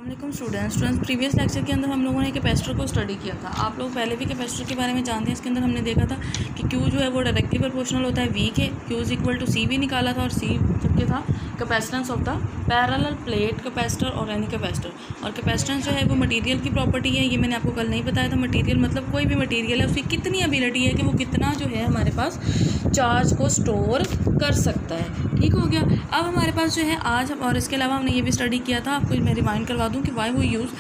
अस्सलाम students previous lecture के अंदर हम लोगों ने कैपेसिटर को स्टडी किया था। आप लोग पहले भी कैपेसिटर के बारे में जानते हैं। इसके अंदर हमने देखा था कि Q जो है वो डायरेक्टली प्रोपोर्शनल होता है V के। Q is equal to C भी निकाला था और C सबके था capacitance of the parallel plate capacitor और एनी कैपेसिटर। और कैपेसिटेंस जो है वो मटेरियल की प्रॉपर्टी है। ये मैंने आपको कल नहीं बताया था। मटेरियल मतलब कोई भी मटेरियल है, उसकी कितनी एबिलिटी है कि वो कितना जो है हमारे पास चार्ज को स्टोर कर सकता है। ठीक हो गया। अब हमारे पास जो है आज और इसके अलावा हमने ये भी स्टडी किया था। आपको मैं रिमाइंड करवा दूं कि वाई वी यूज़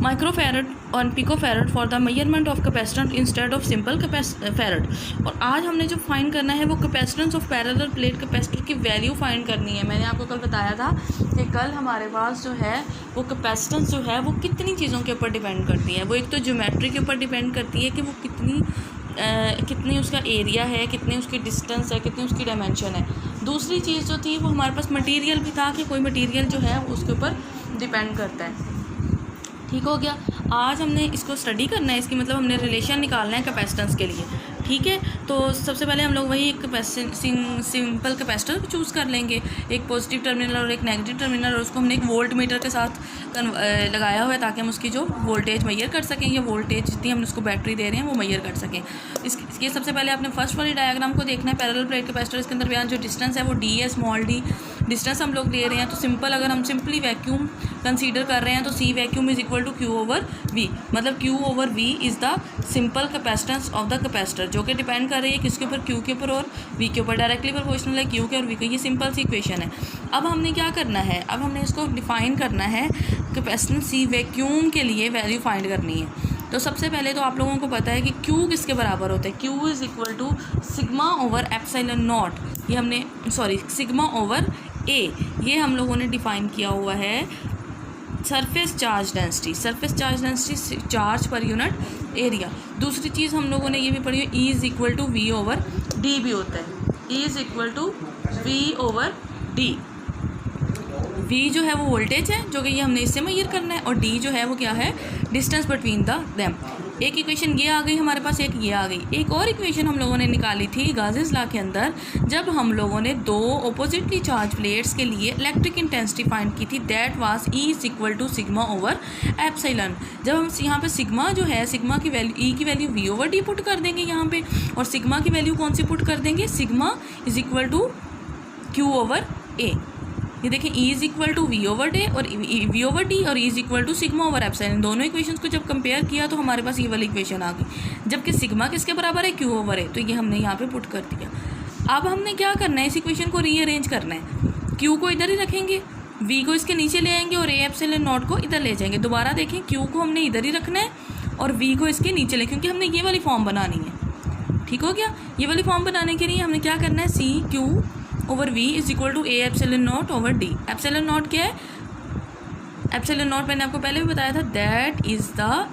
माइक्रोफैरड और picofarad for the measurement of capacitance instead of simple farad. और आज हमने जो फाइंड करना है वो capacitance of parallel plate capacitor की वैल्यू फाइंड करनी है। मैंने आपको कल बताया था कि कल हमारे पास जो है वो कैपेसिटेंस जो है वो कितनी चीज़ों के ऊपर डिपेंड करती है। वो एक तो ज्योमेट्री के ऊपर डिपेंड करती है कि वो कितनी उसका एरिया है, कितनी उसकी डिस्टेंस है, कितनी उसकी डायमेंशन है। दूसरी चीज़ जो थी वो हमारे पास मटेरियल भी था कि कोई मटेरियल जो है उसके ऊपर डिपेंड करता है। ठीक हो गया। आज हमने इसको स्टडी करना है, इसकी मतलब हमने रिलेशन निकालना है कैपेसिटेंस के लिए। ठीक है, तो सबसे पहले हम लोग वही एक सिंपल कैपेसिटर चूज़ कर लेंगे, एक पॉजिटिव टर्मिनल और एक नेगेटिव टर्मिनल, और उसको हमने एक वोल्ट मीटर के साथ लगाया हुआ है ताकि हम उसकी जो वोल्टेज मेजर कर सकें, या वोल्टेज जितनी हम उसको बैटरी दे रहे हैं वो मेजर कर सकें। इसके सबसे पहले आपने फर्स्ट वाली डायग्राम को देखना है, पैरेलल प्लेट कैपेसिटर। इसके अंदर बयान जो डिस्टेंस है वो D है, स्मॉल d डिस्टेंस हम लोग ले रहे हैं। तो सिंपल अगर हम सिंपली वैक्यूम कंसीडर कर रहे हैं तो C vacuum is equal to Q over V, मतलब Q over V is the simple capacitance of the capacitor, जो कि डिपेंड कर रही है किसके ऊपर, Q के ऊपर और V के ऊपर। डायरेक्टली प्रोपोर्शनल है Q के और V के। ये सिंपल सी इक्वेशन है। अब हमने क्या करना है, अब हमने इसको डिफाइन करना है, कैपेसिटेंस C वैक्यूम के लिए वैल्यू फाइंड करनी है। तो सबसे पहले तो आप लोगों को पता है कि Q किसके बराबर होता है। Q is equal to sigma over epsilon naught, ये हमने सिग्मा ओवर A, ये हम लोगों ने डिफाइन किया हुआ है surface charge density, charge per unit area. दूसरी चीज़ हम लोगों ने ये भी पढ़ी है, E is equal to V over D भी होता है। E is equal to V over D। V जो है वो वोल्टेज है, जो कि ये हमने इससे मेजर करना है, और D जो है वो क्या है, डिस्टेंस बिटवीन द देम। एक इक्वेशन ये आ गई हमारे पास, एक ये आ गई। एक और इक्वेशन हम लोगों ने निकाली थी गाउस लॉ के अंदर, जब हम लोगों ने दो ऑपोजिटली चार्ज प्लेट्स के लिए इलेक्ट्रिक इंटेंसिटी फाइंड की थी। That was E is equal to sigma over epsilon. जब हम यहाँ पे सिग्मा जो है, सिग्मा की वैल्यू E की value V over D put कर देंगे यहाँ पे, और सिग्मा की वैल्यू कौन सी पुट कर देंगे, sigma is equal to Q over A। ये देखिए E is equal to V over D और V ओवर D और E is equal to sigma over epsilon. दोनों इक्वेशंस को जब कंपेयर किया तो हमारे पास ये वाली इक्वेशन आ गई, जबकि सिग्मा किसके बराबर है, Q ओवर है। तो ये हमने यहाँ पे पुट कर दिया। अब हमने क्या करना है, इस इक्वेशन को रीअरेंज करना है। Q को इधर ही रखेंगे, V को इसके नीचे ले आएंगे और A एप्सिलॉन नॉट को इधर ले जाएंगे। दोबारा देखें, Q को हमने इधर ही रखना है और V को इसके नीचे ले, क्योंकि हमने ये वाली फॉर्म बनानी है। ठीक हो गया। ये वाली फॉर्म बनाने के लिए हमने क्या करना है, C Q over V is equal to A epsilon naught over D। Epsilon naught क्या है, एप्सिलॉन नॉट मैंने आपको पहले भी बताया था, that is the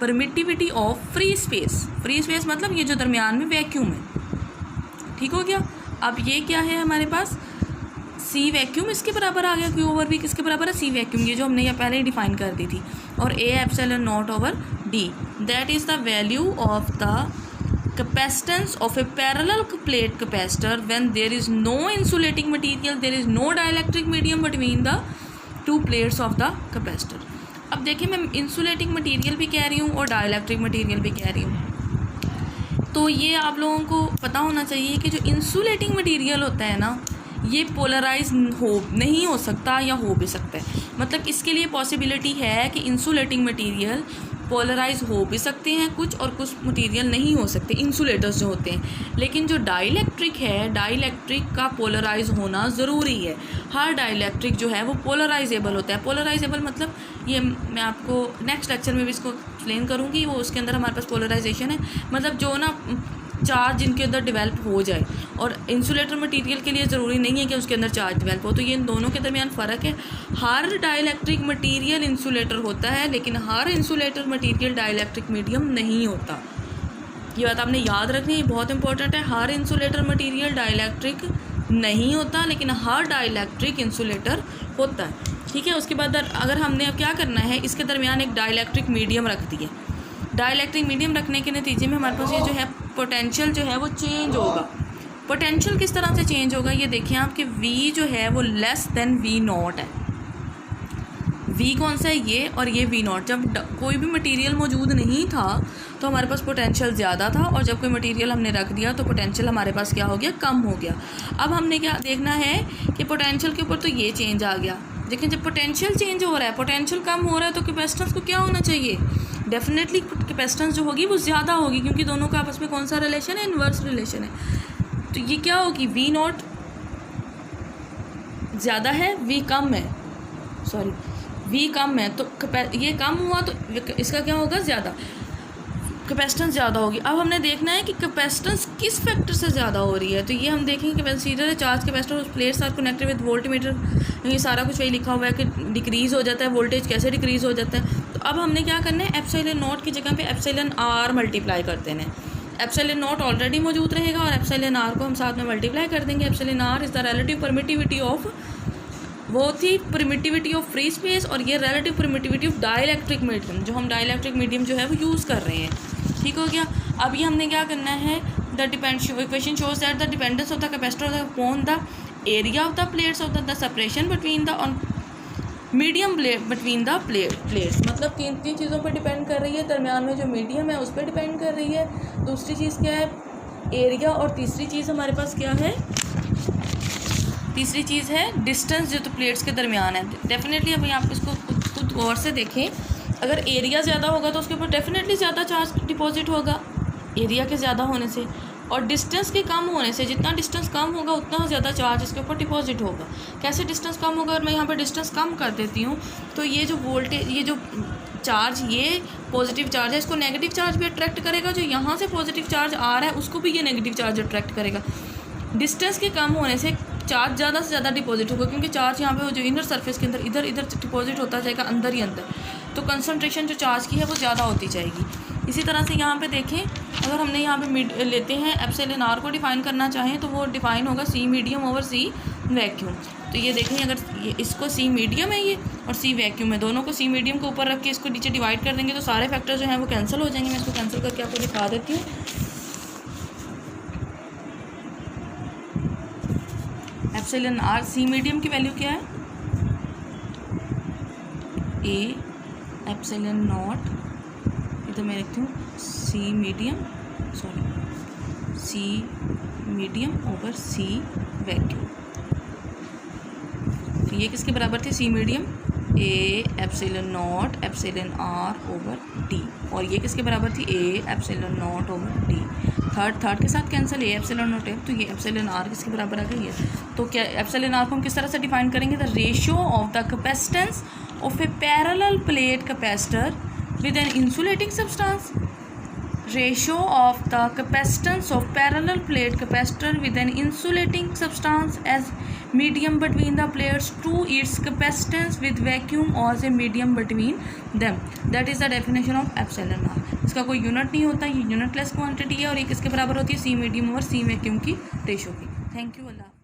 permittivity of free space. Free space मतलब ये जो दरमियान में वैक्यूम है। ठीक हो गया। अब ये क्या है हमारे पास, C वैक्यूम इसके बराबर आ गया, Q ओवर V किसके बराबर है, C वैक्यूम, ये जो हमने यहाँ पहले ही डिफाइन कर दी थी, और A epsilon naught over D, that is the value of the capacitance of a parallel plate capacitor when there is no insulating material, there is no dielectric medium between the two plates of the capacitor। अब देखिए, मैं insulating material भी कह रही हूँ और dielectric material भी कह रही हूँ। तो ये आप लोगों को पता होना चाहिए कि जो इंसुलेटिंग मटेरियल होता है ना, ये पोलराइज नहीं हो सकता या हो भी सकता है। मतलब इसके लिए पॉसिबिलिटी है कि इंसुलेटिंग मटेरियल पोलराइज हो भी सकते हैं कुछ, और कुछ मटेरियल नहीं हो सकते, इंसुलेटर्स जो होते हैं। लेकिन जो डाइलेक्ट्रिक है, डाइलेक्ट्रिक का पोलराइज होना ज़रूरी है। हर डाइलेक्ट्रिक जो है वो पोलराइजेबल होता है। पोलराइजेबल मतलब ये मैं आपको नेक्स्ट लेक्चर में भी इसको एक्सप्लेन करूँगी। वो उसके अंदर हमारे पास पोलराइजेशन है, मतलब जो ना चार्ज जिनके अंदर डेवलप हो जाए, और इंसुलेटर मटेरियल के लिए ज़रूरी नहीं है कि उसके अंदर चार्ज डेवलप हो। तो ये इन दोनों के दरमियान फ़र्क है। हर डाइलेक्ट्रिक मटेरियल इंसुलेटर होता है, लेकिन हर इंसुलेटर मटेरियल डाइलेक्ट्रिक मीडियम नहीं होता। ये बात आपने याद रखनी है, ये बहुत इंपॉर्टेंट है। हर इंसुलेटर मटेरियल डाइलेक्ट्रिक नहीं होता, लेकिन हर डाइलेक्ट्रिक इंसुलेटर होता है। ठीक है। उसके बाद अगर हमने अब क्या करना है, इसके दरमियान एक डाइलेक्ट्रिक मीडियम रख दिए। डाइलेक्ट्रिक मीडियम रखने के नतीजे में हमारे पास ये जो है पोटेंशियल जो है वो चेंज होगा। पोटेंशियल किस तरह से चेंज होगा, ये देखिए आप कि V जो है वो लेस देन V नॉट है। वी कौन सा है, ये, और ये वी नॉट। जब कोई भी मटेरियल मौजूद नहीं था तो हमारे पास पोटेंशियल ज़्यादा था, और जब कोई मटेरियल हमने रख दिया तो पोटेंशियल हमारे पास क्या हो गया, कम हो गया। अब हमने क्या देखना है कि पोटेंशियल के ऊपर तो ये चेंज आ गया, लेकिन जब पोटेंशियल चेंज हो रहा है, पोटेंशियल कम हो रहा है, तो कैपेसिटेंस को क्या होना चाहिए, डेफिनेटली कैपेसिटेंस जो होगी वो ज़्यादा होगी, क्योंकि दोनों का आपस में कौन सा रिलेशन है, इन्वर्स रिलेशन है। तो ये क्या होगी, वी नॉट ज़्यादा है, वी कम है, सॉरी वी कम है, तो ये कम हुआ तो इसका क्या होगा, ज़्यादा, कैपेसिटेंस ज़्यादा होगी। अब हमने देखना है कि कैपेसिटेंस किस फैक्टर से ज़्यादा हो रही है। तो ये हम देखेंगे कैपेसिटर है, चार्ज कैपेसिटर, उस plates are connected with voltmeter, ये सारा कुछ वही लिखा हुआ है कि डिक्रीज़ हो जाता है वोल्टेज, कैसे डिक्रीज़ हो जाता है। तो अब हमने क्या करना है, एप्सिलॉन नॉट की जगह पे एप्सिलॉन आर मल्टीप्लाई कर देना है। एप्सिलॉन नॉट ऑलरेडी मौजूद रहेगा और एप्सिलॉन आर को हम साथ में मल्टीप्लाई कर देंगे। Epsilon r is the relative permittivity of, वो थी परमिटिविटी ऑफ फ्री स्पेस, और ये relative permittivity of dielectric medium, जो हम डाइलेक्ट्रिक मीडियम जो है वो यूज़ कर रहे हैं। ठीक हो गया। अब ये हमने क्या करना है, the equation shows that the dependence of the capacitor upon the area of the plates of the separation between the medium between the plates, मतलब तीन चीज़ों पर डिपेंड कर रही है। दरमियान में जो मीडियम है उस पर डिपेंड कर रही है, दूसरी चीज़ क्या है, एरिया, और तीसरी चीज़ हमारे पास क्या है, तीसरी चीज़ है डिस्टेंस जो तो प्लेट्स के दरमियान है। डेफिनेटली अब आप इसको खुद गौर से देखें, अगर एरिया ज़्यादा होगा तो उसके ऊपर डेफिनेटली ज़्यादा चार्ज डिपॉजिट होगा एरिया के ज़्यादा होने से, और डिस्टेंस के कम होने से, जितना डिस्टेंस कम होगा उतना ज़्यादा चार्ज इसके ऊपर डिपॉजिट होगा। कैसे डिस्टेंस कम होगा, और मैं यहाँ पर डिस्टेंस कम कर देती हूँ, तो ये जो वोल्टेज, ये जो चार्ज, ये पॉजिटिव चार्ज है, इसको नेगेटिव चार्ज भी अट्रैक्ट करेगा, जो यहाँ से पॉजिटिव चार्ज आ रहा है उसको भी ये नेगेटिव चार्ज अट्रैक्ट करेगा। डिस्टेंस के कम होने से चार्ज ज़्यादा से ज़्यादा डिपॉजिट होगा, क्योंकि चार्ज यहाँ पे जो इनर सरफेस के अंदर इधर डिपॉजिट होता जाएगा अंदर ही अंदर, तो कंसंट्रेशन जो चार्ज की है वो ज़्यादा होती जाएगी। इसी तरह से यहाँ पे देखें, अगर हमने यहाँ पे लेते हैं एप्सिलॉन आर को डिफाइन करना चाहें तो वो डिफाइन होगा सी मीडियम ओवर सी वैक्यूम। तो ये देखें, अगर ये इसको सी मीडियम है ये और सी वैक्यूम है, दोनों को सी मीडियम के ऊपर रख के इसको नीचे डिवाइड कर देंगे तो सारे फैक्टर जो हैं वो कैंसिल हो जाएंगे। मैं इसको कैंसिल करके आपको दिखा देती हूँ। एप्सिलॉन आर सी मीडियम की वैल्यू क्या है, ए एप्सिलॉन नॉट, इधर मैं लिखती हूँ C medium, sorry C medium over C vacuum. तो ये किसके बराबर थी, C medium, A epsilon naught epsilon R over D, और ये किसके बराबर थी, A epsilon naught over D. Third के साथ कैंसिल, ए एप्सिलॉन नॉट है, तो ये एप्सिलॉन आर किसके बराबर आ गई है। तो क्या एप्सिलॉन आर को हम किस तरह से डिफाइन करेंगे, the ratio of the capacitance of A parallel plate capacitor with an insulating substance, ratio of the capacitance of parallel plate capacitor with an insulating substance as medium between the plates to its capacitance with vacuum or a medium between them, that is the definition of epsilon r। इसका कोई unit नहीं होता, ये unitless quantity है, और ये किसके बराबर होती है, सी मीडियम और सी वैक्यूम की रेशो की। Thank you, Allah.